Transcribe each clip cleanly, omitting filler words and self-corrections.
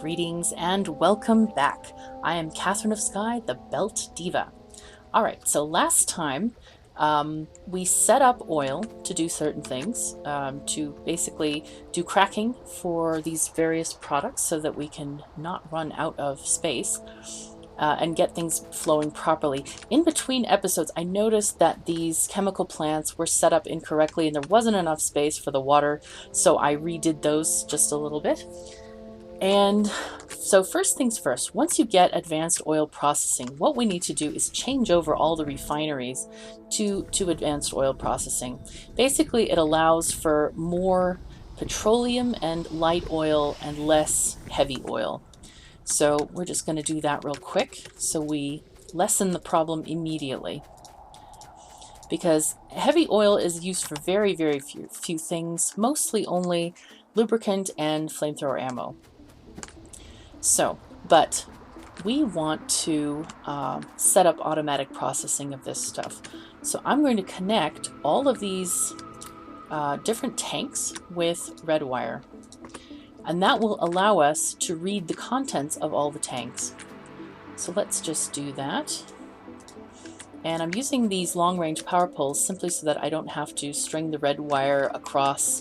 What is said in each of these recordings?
Greetings and welcome back. I am KatherineOfSky, the Belt Diva. All right, so last time we set up oil to do certain things, to basically do cracking for these various products so that we can not run out of space. And get things flowing properly. In between episodes, I noticed that these chemical plants were set up incorrectly and there wasn't enough space for the water, so I redid those just a little bit. And so first things first, once you get advanced oil processing, what we need to do is change over all the refineries to advanced oil processing. Basically, it allows for more petroleum and light oil and less heavy oil. So we're just going to do that real quick so we lessen the problem immediately. Because heavy oil is used for very, very few things, mostly only lubricant and flamethrower ammo. So, but we want to set up automatic processing of this stuff. So I'm going to connect all of these different tanks with red wire. And that will allow us to read the contents of all the tanks. So let's just do that. And I'm using these long-range power poles simply so that I don't have to string the red wire across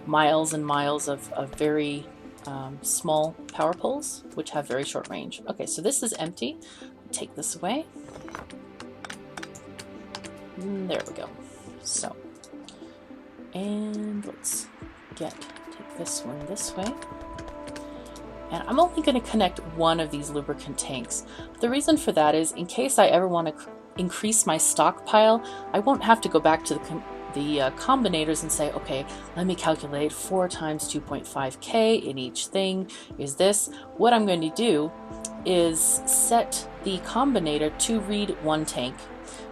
miles and miles of very small power poles, which have very short range. Okay, so this is empty. Take this away. There we go. So, and let's take this one this way. And I'm only going to connect one of these lubricant tanks. The reason for that is in case I ever want to increase my stockpile, I won't have to go back to the combinators and say, okay, let me calculate 4 times 2.5K in each thing is this. What I'm going to do is set the combinator to read 1 tank,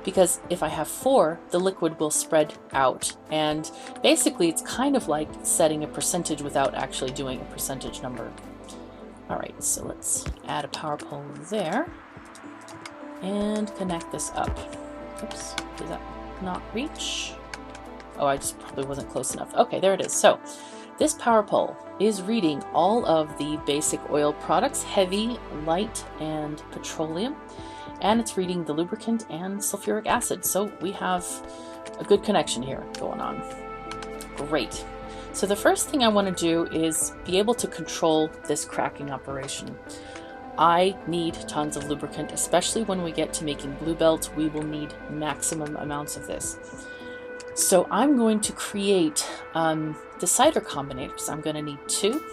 because if I have 4, the liquid will spread out. And basically it's kind of like setting a percentage without actually doing a percentage number. All right, so let's add a power pole there and connect this up. Oops, does that not reach? Oh, I just probably wasn't close enough. Okay, there it is. So this power pole is reading all of the basic oil products, heavy, light, and petroleum, and it's reading the lubricant and sulfuric acid. So we have a good connection here going on. Great. So the first thing I want to do is be able to control this cracking operation. I need tons of lubricant, especially when we get to making blue belts. We will need maximum amounts of this. So I'm going to create decider combinators. I'm going to need 2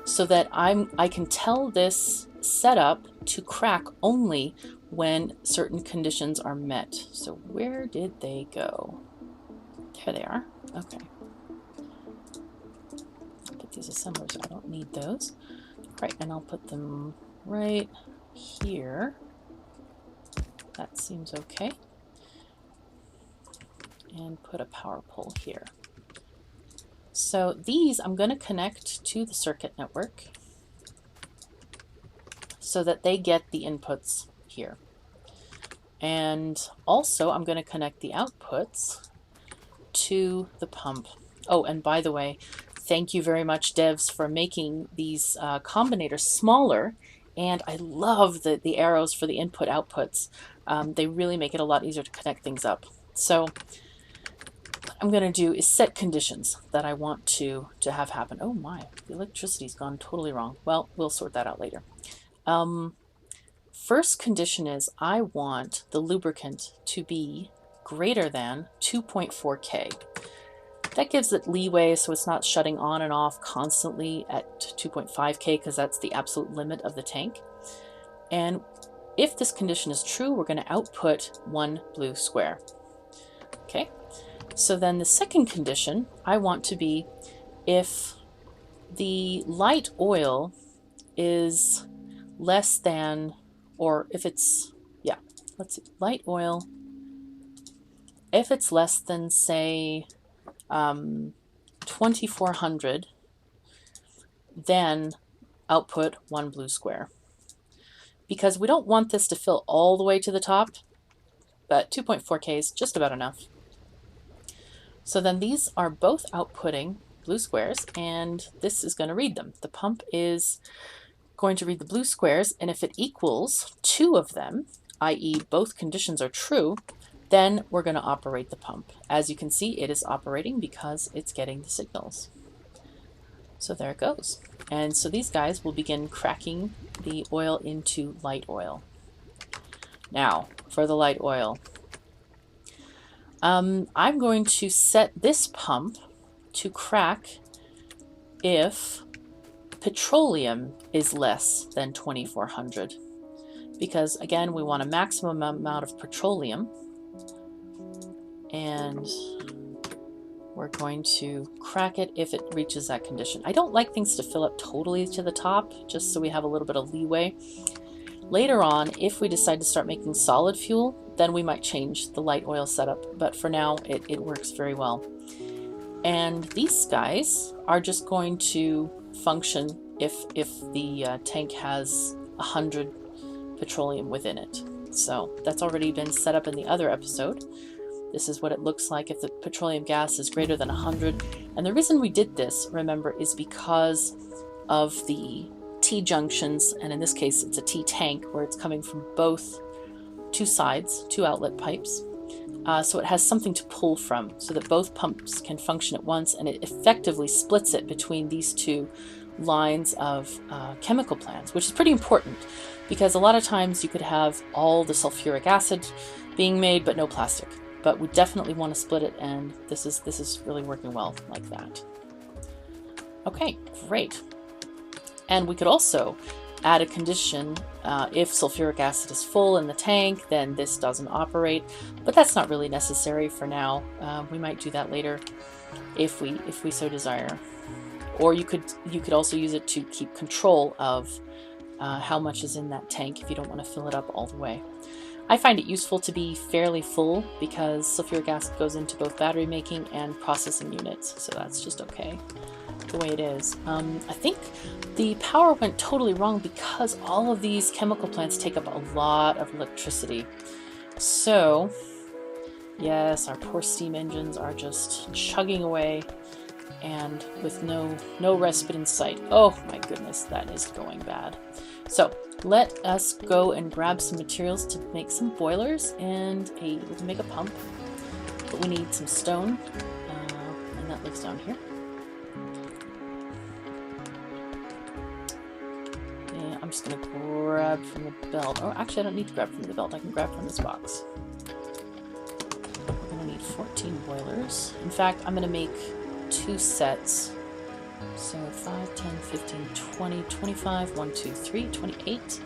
so that I can tell this setup to crack only when certain conditions are met. So where did they go? There they are. Okay. I'll put these assemblers. I don't need those. Right, and I'll put them right here. That seems okay. And put a power pole here. So these I'm going to connect to the circuit network so that they get the inputs here. And also I'm going to connect the outputs to the pump. Oh, and by the way, thank you very much, devs, for making these combinators smaller. And I love the arrows for the input outputs. They really make it a lot easier to connect things up. So what I'm going to do is set conditions that I want to have happen. Oh my, the electricity's gone totally wrong. Well, we'll sort that out later. First condition is I want the lubricant to be greater than 2.4K. That gives it leeway so it's not shutting on and off constantly at 2.5K, because that's the absolute limit of the tank. And if this condition is true, we're going to output 1 blue square. Okay, so then the second condition I want to be if the light oil is less than, or if it's, yeah, let's see, light oil, if it's less than, say, 2400, then output 1 blue square. Because we don't want this to fill all the way to the top, but 2.4K is just about enough. So then these are both outputting blue squares, and this is going to read them. The pump is going to read the blue squares, and if it equals 2 of them, i.e. both conditions are true, then we're going to operate the pump. As you can see, it is operating because it's getting the signals. So there it goes. And so these guys will begin cracking the oil into light oil. Now, for the light oil, I'm going to set this pump to crack if petroleum is less than 2400. Because again, we want a maximum amount of petroleum, and we're going to crack it if it reaches that condition. I don't like things to fill up totally to the top, just so we have a little bit of leeway. Later on, if we decide to start making solid fuel, then we might change the light oil setup, but for now it works very well. And these guys are just going to function if the tank has 100 petroleum within it. So that's already been set up in the other episode. This is what it looks like if the petroleum gas is greater than 100. And the reason we did this, remember, is because of the T-junctions, and in this case it's a T-tank where it's coming from both 2 sides, 2 outlet pipes. So it has something to pull from so that both pumps can function at once, and it effectively splits it between these 2 lines of chemical plants, which is pretty important because a lot of times you could have all the sulfuric acid being made but no plastic. But we definitely want to split it, and this is really working well like that. Okay, great. And we could also add a condition if sulfuric acid is full in the tank, then this doesn't operate, but that's not really necessary for now. We might do that later if we so desire. Or you could also use it to keep control of how much is in that tank if you don't want to fill it up all the way. I find it useful to be fairly full because sulfuric acid goes into both battery making and processing units, so that's just okay the way it is. I think the power went totally wrong because all of these chemical plants take up a lot of electricity. So yes, our poor steam engines are just chugging away and with no respite in sight. Oh my goodness, that is going bad. So let us go and grab some materials to make some boilers and we can make a pump. But we need some stone, and that lives down here. And I'm just going to grab from the belt. Oh, actually, I don't need to grab from the belt. I can grab from this box. We're going to need 14 boilers. In fact, I'm going to make 2 sets. So 5, 10, 15, 20, 25, 1, 2, 3, 28.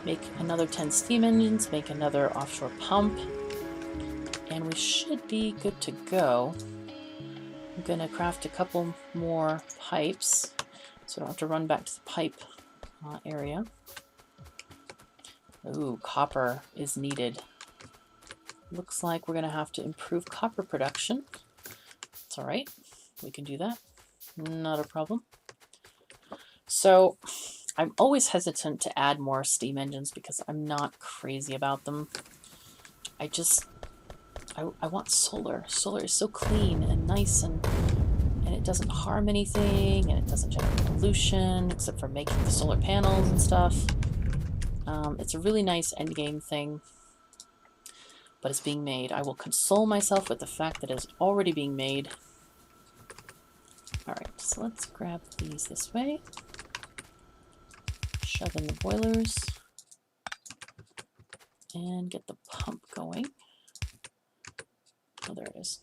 Make another 10 steam engines, make another offshore pump, and we should be good to go. I'm going to craft a couple more pipes so I don't have to run back to the pipe area. Ooh, copper is needed. Looks like we're going to have to improve copper production. It's alright, we can do that. Not a problem. So I'm always hesitant to add more steam engines because I'm not crazy about them. I want solar. Solar is so clean and nice, and it doesn't harm anything, and it doesn't generate pollution except for making the solar panels and stuff. It's a really nice endgame thing, but it's being made. I will console myself with the fact that it's already being made. Alright, so let's grab these this way. Shove in the boilers. And get the pump going. Oh, there it is.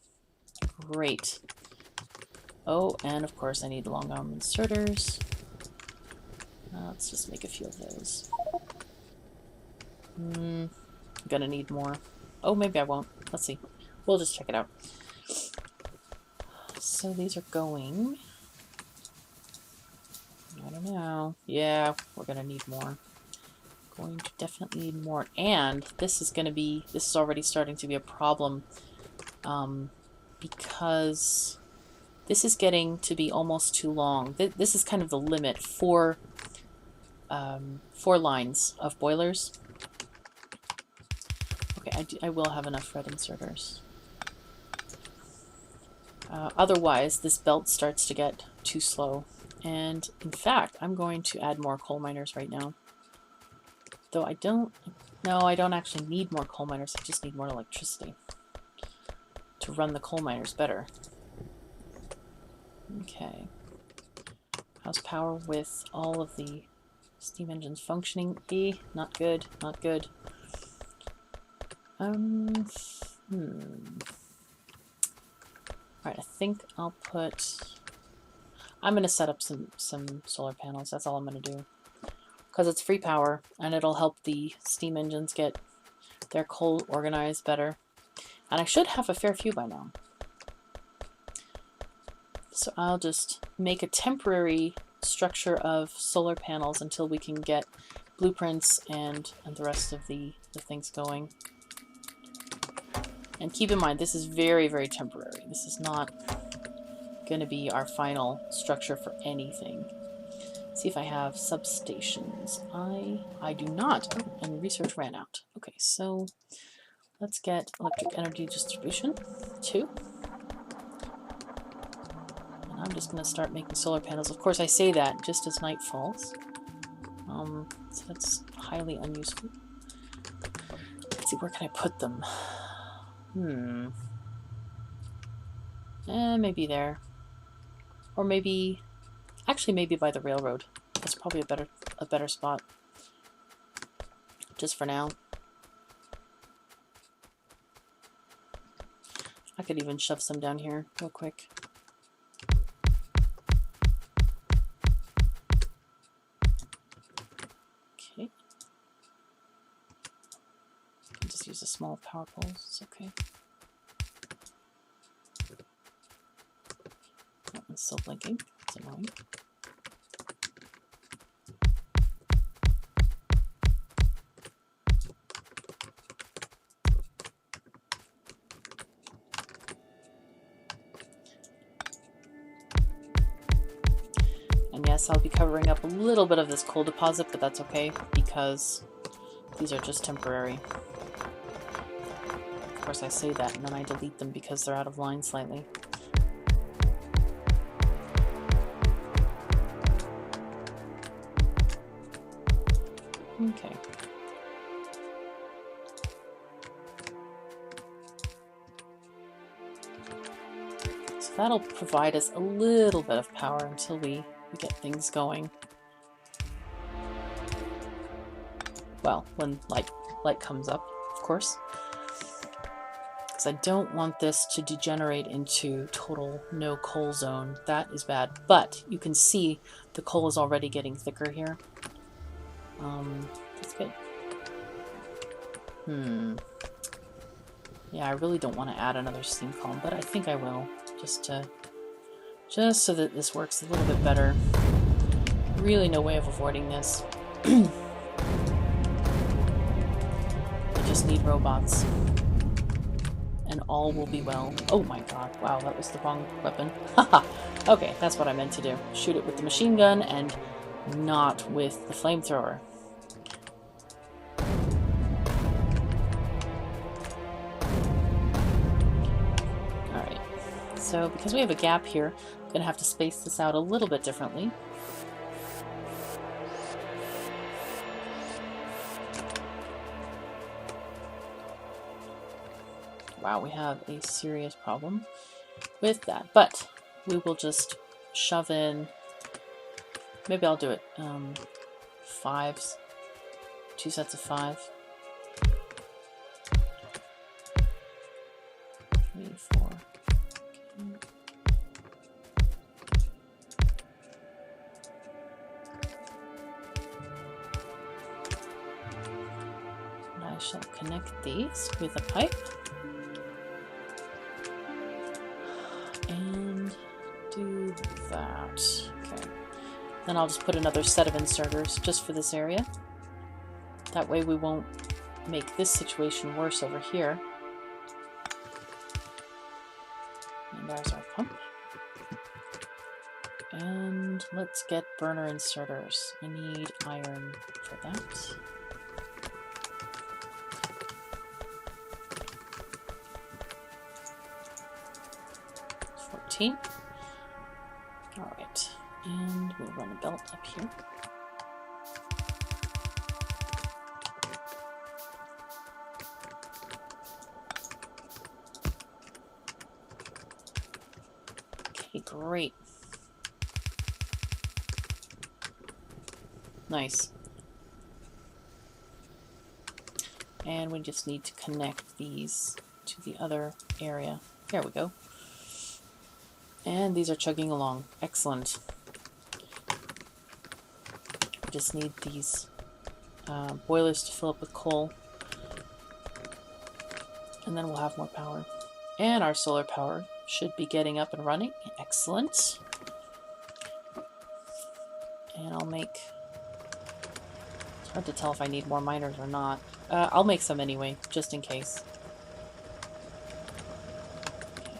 Great. Oh, and of course I need long arm inserters. Let's just make a few of those. I'm gonna need more. Oh, maybe I won't. Let's see. We'll just check it out. So these are going... I don't know. Yeah, we're gonna need more. Going to definitely need more. And this is already starting to be a problem because this is getting to be almost too long. This is kind of the limit for 4 lines of boilers. Okay, I will have enough thread inserters. Otherwise, this belt starts to get too slow. And in fact, I'm going to add more coal miners right now. Though I don't... No, I don't actually need more coal miners. I just need more electricity to run the coal miners better. Okay. How's power with all of the steam engines functioning? E, not good, not good. Alright, I think I'll put... I'm going to set up some solar panels. That's all I'm going to do. Because it's free power, and it'll help the steam engines get their coal organized better. And I should have a fair few by now. So I'll just make a temporary structure of solar panels until we can get blueprints and the rest of the things going. And keep in mind, this is very, very temporary. This is not going to be our final structure for anything. See if I have substations. I do not. Oh, and research ran out. Okay, so let's get electric energy distribution 2. And I'm just going to start making solar panels. Of course, I say that just as night falls. So that's highly unuseful. Let's see, where can I put them? Maybe there. Or maybe... Actually, maybe by the railroad. That's probably a better spot. Just for now. I could even shove some down here real quick. Okay. I'll just use a small power pole. It's okay. That one's still blinking. It's annoying. And yes, I'll be covering up a little bit of this coal deposit, but that's okay because these are just temporary. Of course, I say that and then I delete them because they're out of line slightly. Okay. So that'll provide us a little bit of power until we get things going. Well, when light comes up, of course. Because I don't want this to degenerate into total no coal zone. That is bad. But you can see the coal is already getting thicker here. That's good. Yeah, I really don't want to add another steam column, but I think I will, just so that this works a little bit better. Really no way of avoiding this. I just need robots. And all will be well. Oh my god, wow, that was the wrong weapon. Haha! Okay, that's what I meant to do. Shoot it with the machine gun and not with the flamethrower. Alright, so because we have a gap here, I'm going to have to space this out a little bit differently. Wow, we have a serious problem with that, but we will just shove in, maybe I'll do it, 5s, 2 sets of 5, 3, 4, okay. And I shall connect these with a pipe. And do that. Okay. Then I'll just put another set of inserters just for this area. That way we won't make this situation worse over here. And there's our pump. And let's get burner inserters. I need iron for that. For routine. Alright, and we'll run a belt up here. Okay, great. Nice. And we just need to connect these to the other area. There we go. And these are chugging along. Excellent. We just need these boilers to fill up with coal. And then we'll have more power. And our solar power should be getting up and running. Excellent. And I'll make... It's hard to tell if I need more miners or not. I'll make some anyway, just in case. Okay.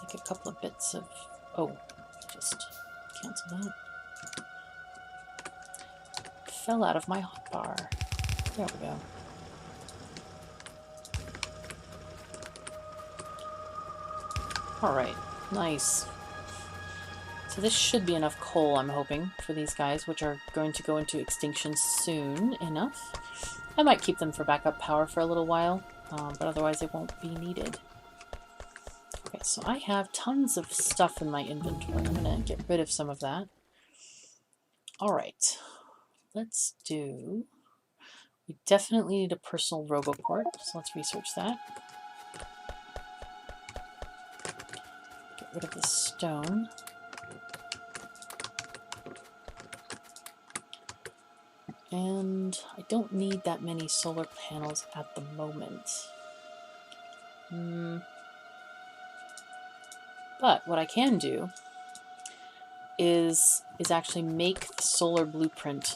Like a couple of bits of... Oh, just cancel that. Fell out of my hotbar. There we go. Alright, nice. So this should be enough coal, I'm hoping, for these guys, which are going to go into extinction soon enough. I might keep them for backup power for a little while, but otherwise it won't be needed. Okay, so I have tons of stuff in my inventory. I'm going to get rid of some of that. Alright, let's do... We definitely need a personal roboport, so let's research that. Get rid of the stone. And I don't need that many solar panels at the moment. But what I can do is actually make the solar blueprint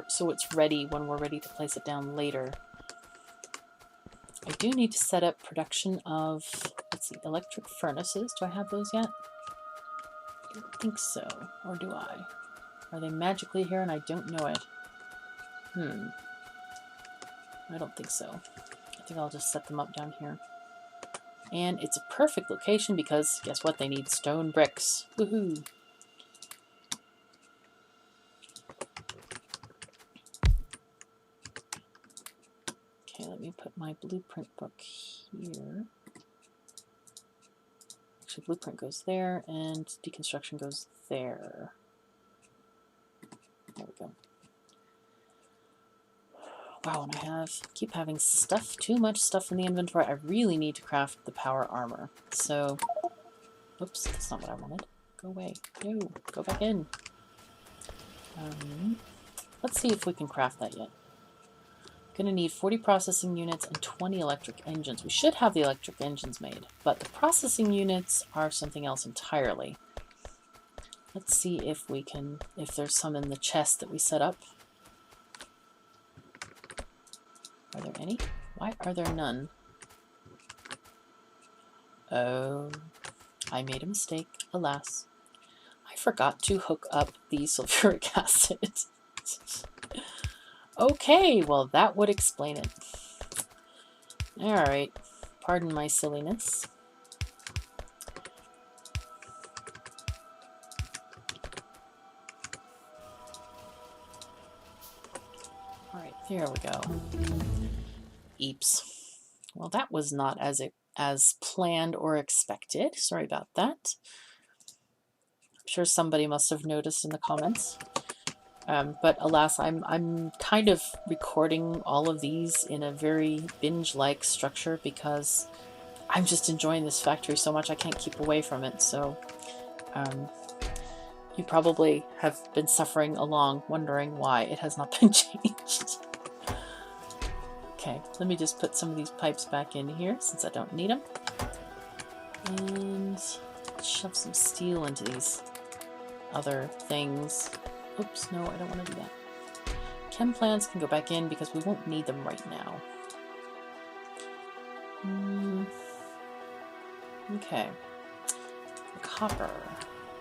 so it's ready when we're ready to place it down later. I do need to set up production of, let's see, electric furnaces. Do I have those yet? I don't think so. Or do I? Are they magically here and I don't know it? I don't think so. I think I'll just set them up down here. And it's a perfect location because, guess what? They need stone bricks. Woohoo! Okay, let me put my blueprint book here. Actually, blueprint goes there, and deconstruction goes there. There we go. Wow, and I keep having stuff, too much stuff in the inventory. I really need to craft the power armor. So, oops, that's not what I wanted. Go away. No, go back in. Let's see if we can craft that yet. Gonna need 40 processing units and 20 electric engines. We should have the electric engines made, but the processing units are something else entirely. Let's see if we can, if there's some in the chest that we set up. Are there any? Why are there none? Oh, I made a mistake, alas. I forgot to hook up the sulfuric acid. Okay, well that would explain it. Alright, pardon my silliness. Alright, there we go. Eeps. Well, that was not as planned or expected. Sorry about that. I'm sure somebody must have noticed in the comments. But alas, I'm kind of recording all of these in a very binge-like structure because I'm just enjoying this factory so much I can't keep away from it. So you probably have been suffering along, wondering why it has not been changed. Okay, let me just put some of these pipes back in here since I don't need them. And shove some steel into these other things. Oops, no, I don't want to do that. Chem plants can go back in because we won't need them right now. Okay. Copper.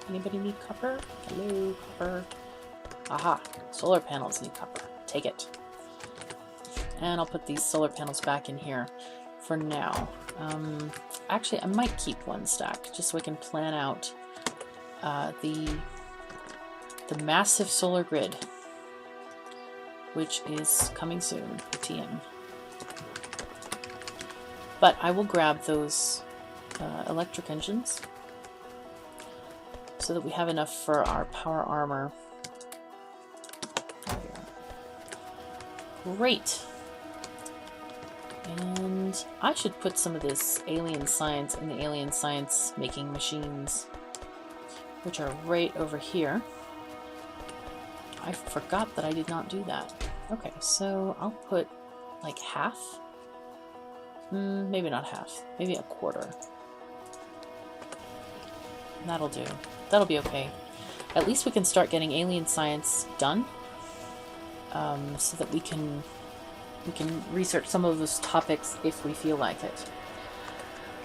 Anybody need copper? Hello, copper. Aha, solar panels need copper. Take it. And I'll put these solar panels back in here for now. Actually, I might keep one stack just so I can plan out the massive solar grid, which is coming soon, TM. But I will grab those electric engines so that we have enough for our power armor. There we go. Great. And I should put some of this alien science in the alien science making machines, which are right over here. I forgot that I did not do that. Okay, so I'll put like half. Maybe not half. Maybe a quarter. That'll do. That'll be okay. At least we can start getting alien science done, so that we can research some of those topics if we feel like it.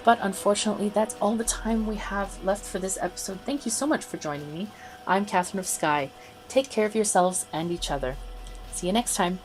But unfortunately, that's all the time we have left for this episode. Thank you so much for joining me. I'm KatherineOfSky. Take care of yourselves and each other. See you next time.